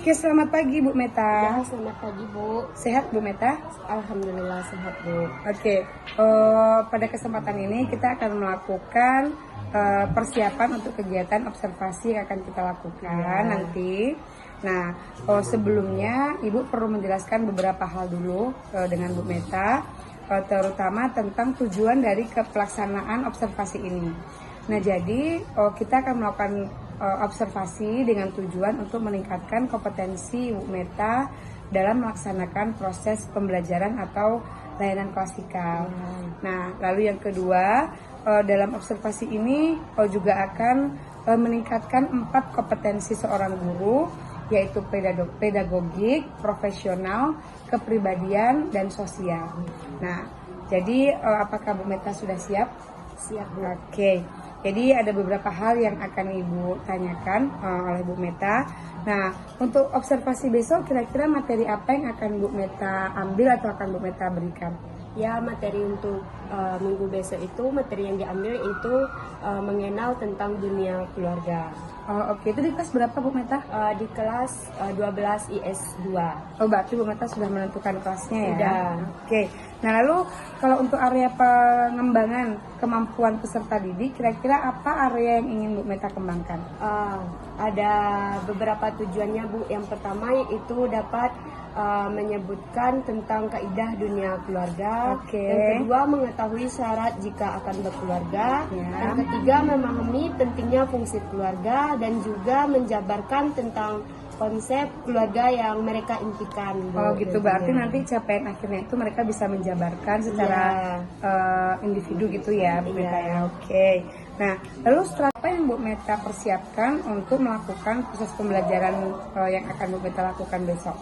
Oke, selamat pagi Bu Meta. Ya, selamat pagi Bu. Sehat Bu Meta? Alhamdulillah sehat Bu. Oke, pada kesempatan ini kita akan melakukan persiapan untuk kegiatan observasi yang akan kita lakukan nanti. Nah, sebelumnya Ibu perlu menjelaskan beberapa hal dulu dengan Bu Meta, terutama tentang tujuan dari pelaksanaan observasi ini. Nah, jadi kita akan melakukan observasi dengan tujuan untuk meningkatkan kompetensi Bu Meta dalam melaksanakan proses pembelajaran atau layanan klasikal. Nah, lalu yang kedua, dalam observasi ini juga akan meningkatkan 4 kompetensi seorang guru, yaitu pedagogik, profesional, kepribadian, dan sosial. Nah, jadi apakah Bu Meta sudah siap? Siap Bu. Oke. Jadi ada beberapa hal yang akan Ibu tanyakan oleh Bu Meta. Nah, untuk observasi besok kira-kira materi apa yang akan Bu Meta ambil atau akan Bu Meta berikan? Ya, materi untuk minggu besok itu, materi yang diambil itu mengenal tentang dunia keluarga. Oke, itu di kelas berapa Bu Meta? Di kelas 12 IS 2. Oh, berarti Bu Meta sudah menentukan kelasnya ya? Sudah. Oke. Nah, lalu kalau untuk area pengembangan kemampuan peserta didik, kira-kira apa area yang ingin Bu Meta kembangkan? Ada beberapa tujuannya Bu. Yang pertama yaitu dapat menyebutkan tentang kaidah dunia keluarga. Oke. Yang kedua, mengetahui syarat jika akan berkeluarga. Ya. Yang ketiga, memahami pentingnya fungsi keluarga dan juga menjabarkan tentang konsep keluarga yang mereka impikan. Oh gitu, berarti nanti capaian akhirnya itu mereka bisa menjabarkan secara individu gitu ya Bu Meta ya. Oke. Nah, lalu strategi apa yang Bu Meta persiapkan untuk melakukan proses pembelajaran yang akan Bu Meta lakukan besok?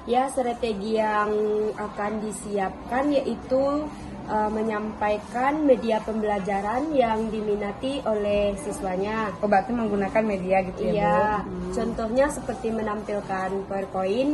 Ya, strategi yang akan disiapkan yaitu menyampaikan media pembelajaran yang diminati oleh siswanya. Oh, berarti menggunakan media gitu ya, Iya, Bu? contohnya seperti menampilkan PowerPoint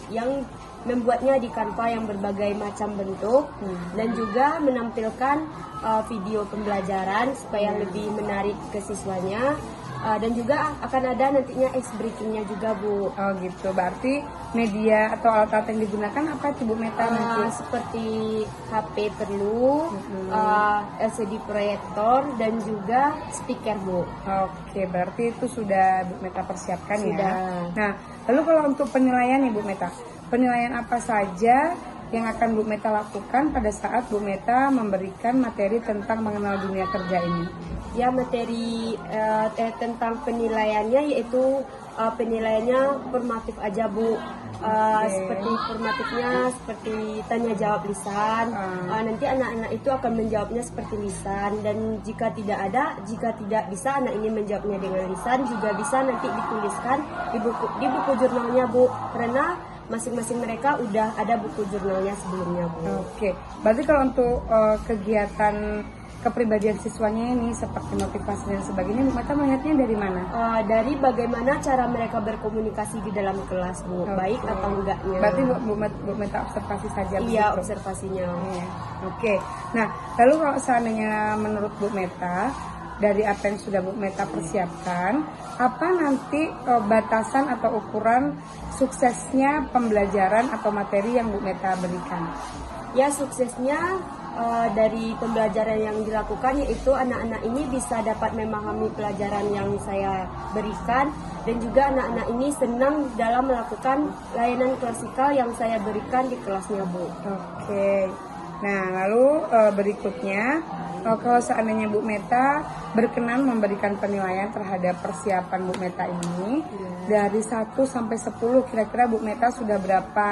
yang membuatnya di Canva yang berbagai macam bentuk dan juga menampilkan video pembelajaran supaya lebih menarik ke siswanya. Dan juga akan ada nantinya ice breakingnya juga Bu. Oh gitu, berarti media atau alat-alat yang digunakan apa itu Bu Meta nanti? Seperti HP perlu, LCD proyektor dan juga speaker Bu. Oke, berarti itu sudah Bu Meta persiapkan ya? Sudah. Nah, lalu kalau untuk penilaian nih Bu Meta, penilaian apa saja yang akan Bu Meta lakukan pada saat Bu Meta memberikan materi tentang mengenal dunia kerja ini? Ya, materi tentang penilaiannya yaitu penilaiannya formatif aja Bu. Seperti formatifnya seperti tanya jawab lisan. Nanti anak-anak itu akan menjawabnya seperti lisan, dan jika tidak bisa anak ini menjawabnya dengan lisan, juga bisa nanti dituliskan di buku jurnalnya Bu, karena masing-masing mereka udah ada buku jurnalnya sebelumnya Bu. Oke, berarti kalau untuk kegiatan kepribadian siswanya ini seperti motivasi dan sebagainya, Bu Meta melihatnya dari mana? Dari bagaimana cara mereka berkomunikasi di dalam kelas Bu, baik atau enggaknya. Berarti Bu Meta observasi saja? Iya, begitu? observasinya. Oke, nah lalu kalau seandainya menurut Bu Meta, dari apa yang sudah Bu Meta persiapkan, apa nanti batasan atau ukuran suksesnya pembelajaran atau materi yang Bu Meta berikan? Ya, suksesnya dari pembelajaran yang dilakukan yaitu anak-anak ini bisa dapat memahami pelajaran yang saya berikan, dan juga anak-anak ini senang dalam melakukan layanan klasikal yang saya berikan di kelasnya Bu. Oke, nah lalu berikutnya, kalau seandainya Bu Meta berkenan memberikan penilaian terhadap persiapan Bu Meta ini, dari 1 sampai 10 kira-kira Bu Meta sudah berapa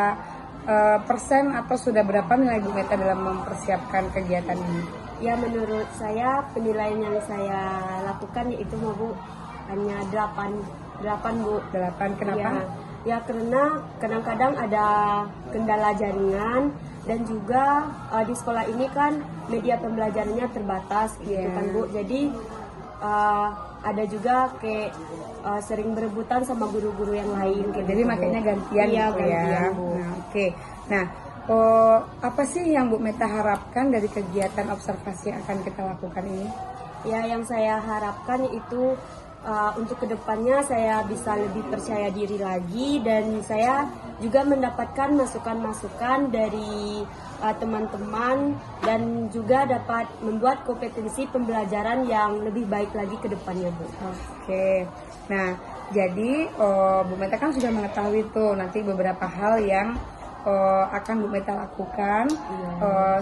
persen atau sudah berapa nilai Bu Meta dalam mempersiapkan kegiatan ini? Ya, menurut saya penilaian yang saya lakukan yaitu Bu hanya 8 Bu. 8, kenapa? Ya, karena kadang-kadang ada kendala jaringan, dan juga di sekolah ini kan media pembelajarannya terbatas gitu kan Bu. Jadi ada juga kayak sering berebutan sama guru-guru yang lain. Jadi makanya gantian gitu ya. Bu. Nah, oke. Nah, apa sih yang Bu Meta harapkan dari kegiatan observasi yang akan kita lakukan ini? Ya, yang saya harapkan itu untuk kedepannya saya bisa lebih percaya diri lagi, dan saya juga mendapatkan masukan-masukan dari teman-teman, dan juga dapat membuat kompetensi pembelajaran yang lebih baik lagi ke depannya, Bu. Oke, nah jadi Bu Meta kan sudah mengetahui tuh nanti beberapa hal yang akan Bu Meta lakukan.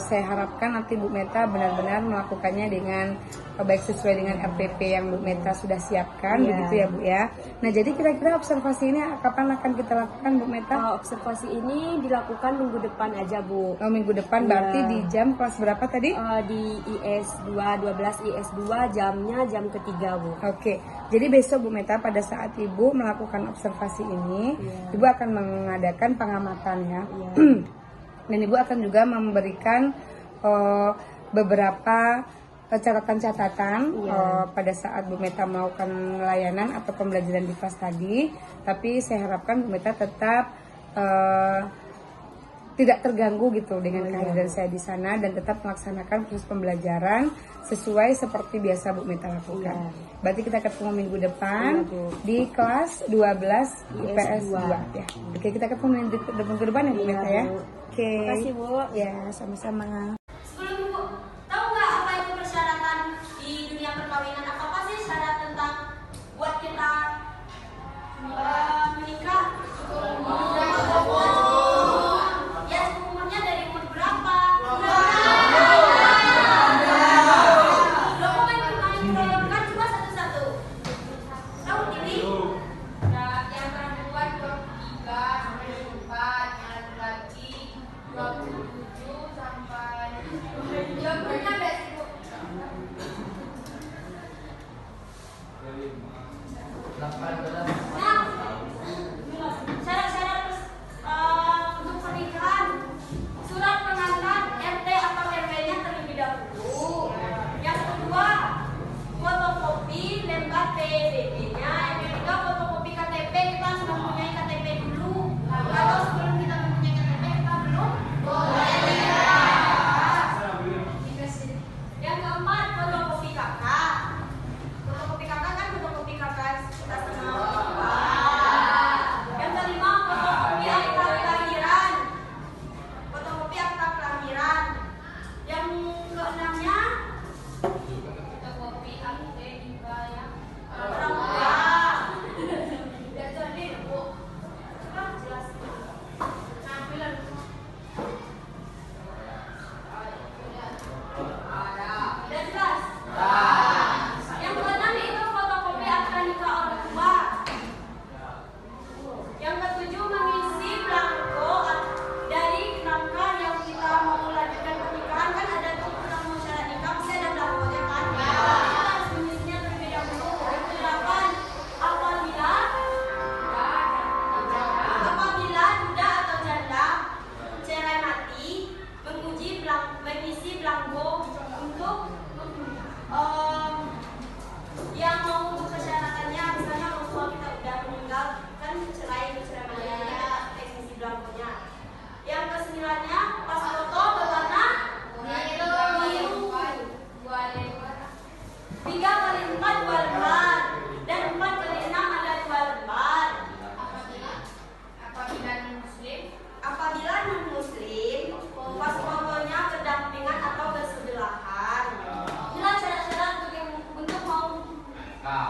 Saya harapkan nanti Bu Meta benar-benar melakukannya dengan baik sesuai dengan RPP yang Bu Meta sudah siapkan, begitu ya Bu ya. Nah jadi kira-kira observasi ini kapan akan kita lakukan Bu Meta? Observasi ini dilakukan minggu depan aja, Bu. Minggu depan berarti di jam kelas berapa tadi? Di IS2, 12 IS2, jamnya jam ketiga, Bu. Oke, jadi besok Bu Meta pada saat Ibu melakukan observasi ini, Ibu akan mengadakan pengamatan ya. Dan Ibu akan juga memberikan beberapa catatan-catatan pada saat Bu Meta melakukan layanan atau pembelajaran di kelas tadi. Tapi saya harapkan Bu Meta tetap tidak terganggu gitu dengan kehadiran saya di sana, dan tetap melaksanakan proses pembelajaran sesuai seperti biasa Bu Meta lakukan. Berarti kita ketemu minggu depan di kelas 12 IPS 2 ya. Oke, kita ketemu minggu depan ya Bu Meta ya. Oke. Terima kasih, Bu. Ya, sama-sama. Sebelum Ibu, tahu nggak apa itu persyaratan di dunia perkawinan? Apa sih syarat tentang buat kita menikah? Ya, umurnya dari umur berapa? Dokumen perkawinan cuma satu-satu. Tahu diri? Yang perempuan 23 sampai 24, yang laki-laki 27 sampai 26 ada sih, Bu. Nah, syarat-syarat untuk pernikahan, surat pengantar RT atau RW-nya terlebih dahulu. Yang kedua, fotokopi lembar PBB-nya. Yang ketiga, fotokopi KTP. Kita harus mempunyai KTP dulu. Kalau sebelum kita mempunyai KTP, kita belum boleh. Yang keempat, fotokopi kakak. Fotokopi kakak kan fotokopi kakak kita sama orang tua. Yang kelima, fotokopi akta kelahiran. Fotokopi akta kelahiran. Yang keenamnya, fotokopi akte dibayar orang tua. Dan jadi, Bu, coba jelasin. Nah, bilang. Udah jelas? Yang keenam itu fotokopi akta nikah orang tua. Yang ketujuh, mengisi belangko dari nangka yang kita mau lanjutkan pernikahan. Kan ada tuh kita mau syarat nikah, pasti ada belangkonya kan? Kita harus mengisinya terlebih dahulu. Yang kedelapan, apabila duda atau janda cerai mati, mengisi belangko untuk yang mau persyaratannya, misalnya orang tua kita udah meninggal kan cerai mati, kita mengisi belangkonya. Yang kesembilannya, pas foto berwarna biru. 3x4 2 lembar, dan 4x6 ada 2 lembar. Apabila non muslim, pas fotonya berdampingan atau bersebelahan. Inilah syarat-syarat untuk mau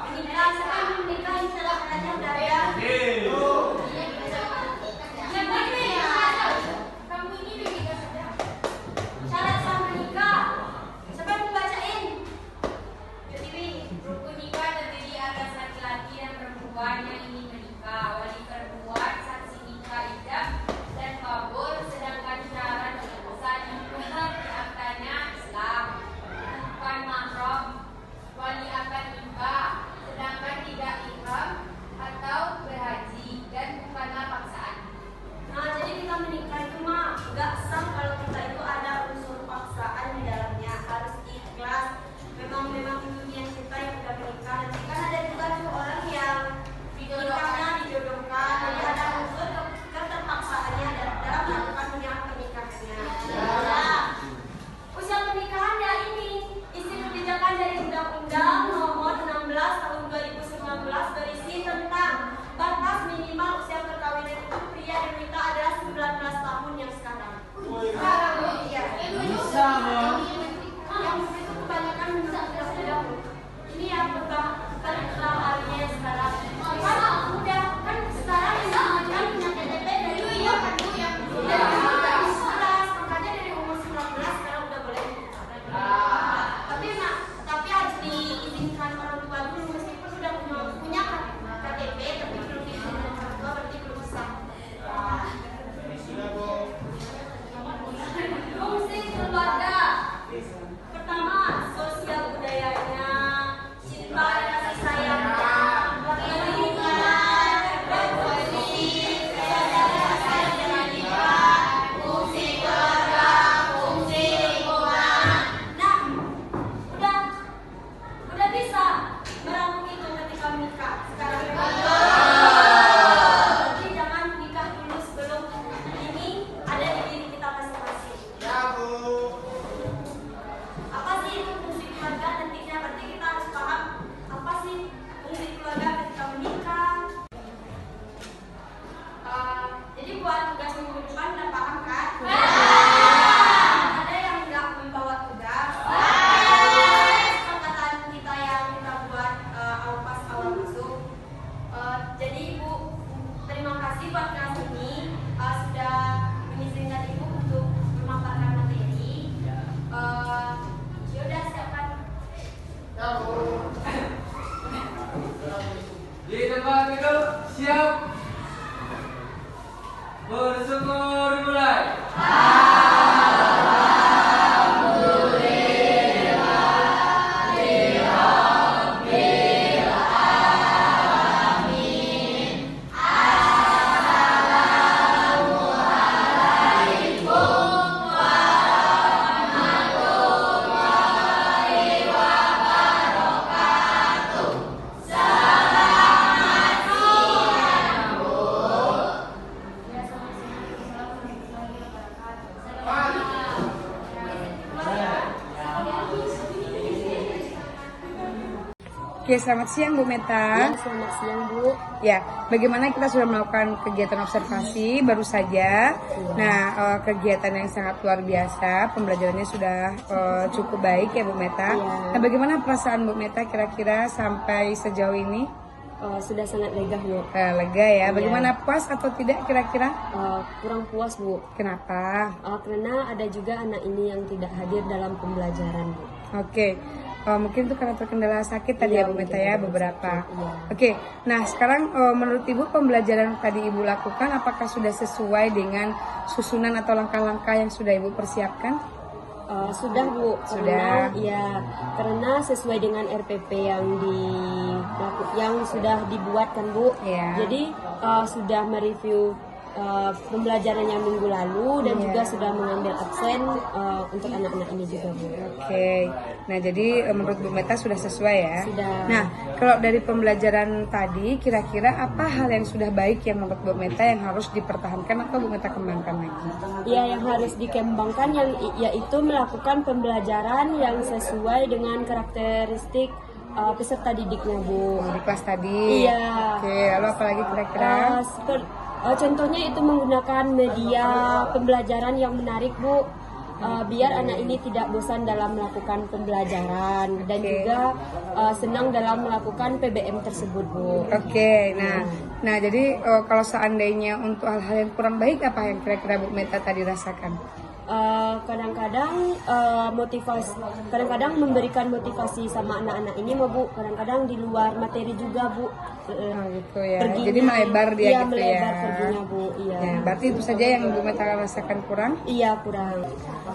menikah. Siapa yang menikah, ini syarat-syaratnya udah ada. Yang ini kamu ini menikah saja. Syarat sah menikah. Siapa yang mau bacain? Yuk, Tiwi. Oke, selamat siang Bu Meta. Ya, selamat siang Bu. Ya, bagaimana kita sudah melakukan kegiatan observasi baru saja. Nah, kegiatan yang sangat luar biasa, pembelajarannya sudah cukup baik ya Bu Meta. Iya. Nah, bagaimana perasaan Bu Meta kira-kira sampai sejauh ini? Sudah sangat lega Bu. Lega ya. Bagaimana, puas atau tidak kira-kira? Kurang puas Bu. Kenapa? Karena ada juga anak ini yang tidak hadir dalam pembelajaran Bu. Oke. Mungkin itu karena terkendala sakit tadi ya Bu Meta ya, beberapa. Iya. Oke, nah sekarang menurut Ibu pembelajaran tadi Ibu lakukan apakah sudah sesuai dengan susunan atau langkah-langkah yang sudah Ibu persiapkan? Sudah Bu, Sudah. karena sesuai dengan RPP yang sudah dibuat kan Bu. Iya. Jadi sudah mereview pembelajarannya minggu lalu dan Iya. juga sudah mengambil absen untuk anak-anak ini juga Bu. Oke, nah jadi menurut Bu Meta sudah sesuai ya? Sudah. Nah, kalau dari pembelajaran tadi kira-kira apa hal yang sudah baik yang menurut Bu Meta yang harus dipertahankan atau Bu Meta kembangkan lagi? Ya, yang harus dikembangkan yaitu melakukan pembelajaran yang sesuai dengan karakteristik peserta didiknya Bu. Di kelas tadi? Iya. Oke, lalu apa lagi kira-kira? Contohnya itu menggunakan media pembelajaran yang menarik Bu, biar anak ini tidak bosan dalam melakukan pembelajaran dan Oke. juga senang dalam melakukan PBM tersebut Bu. Oke, nah jadi kalau seandainya untuk hal-hal yang kurang baik apa yang kira-kira Bu Meta tadi rasakan? Kadang-kadang memberikan motivasi sama anak-anak ini Bu, kadang-kadang di luar materi juga Bu. Gitu ya. Perginya. Jadi melebar dia Iya, gitu melebar ya. perginya Bu. Iya. Ya, berarti itu saja yang Bu Meta rasakan kurang? Iya, kurang.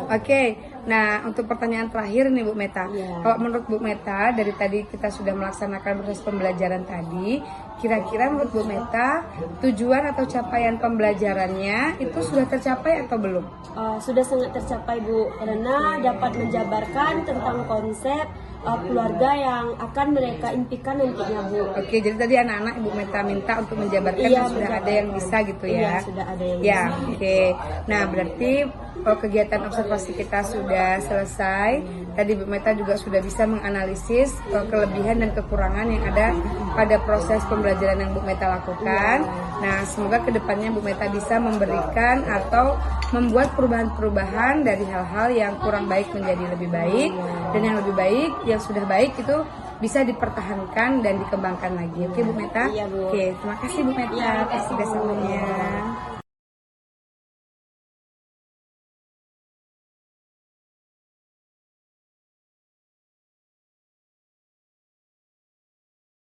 Oke, nah untuk pertanyaan terakhir nih Bu Meta, Iya. kalau menurut Bu Meta dari tadi kita sudah melaksanakan proses pembelajaran tadi, kira-kira menurut Bu Meta tujuan atau capaian pembelajarannya itu sudah tercapai atau belum? Sudah sangat tercapai Bu, karena dapat menjabarkan tentang konsep keluarga yang akan mereka impikan nantinya Bu. Oke, jadi tadi anak-anak Ibu Meta minta untuk menjabarkan Iya, dan sudah ada yang bisa gitu ya? Iya, sudah ada yang Ya, bisa. oke. Nah, berarti kegiatan observasi kita sudah selesai. Tadi Bu Meta juga sudah bisa menganalisis kelebihan dan kekurangan yang ada pada proses pembelajaran yang Bu Meta lakukan. Nah, semoga kedepannya Bu Meta bisa memberikan atau membuat perubahan-perubahan dari hal-hal yang kurang baik menjadi lebih baik, dan yang lebih baik, yang sudah baik itu bisa dipertahankan dan dikembangkan lagi. Oke Bu Meta? Iya, Bu. Oke, terima kasih Bu Meta Iya, atas terima kasih, Bu. kerjasamanya.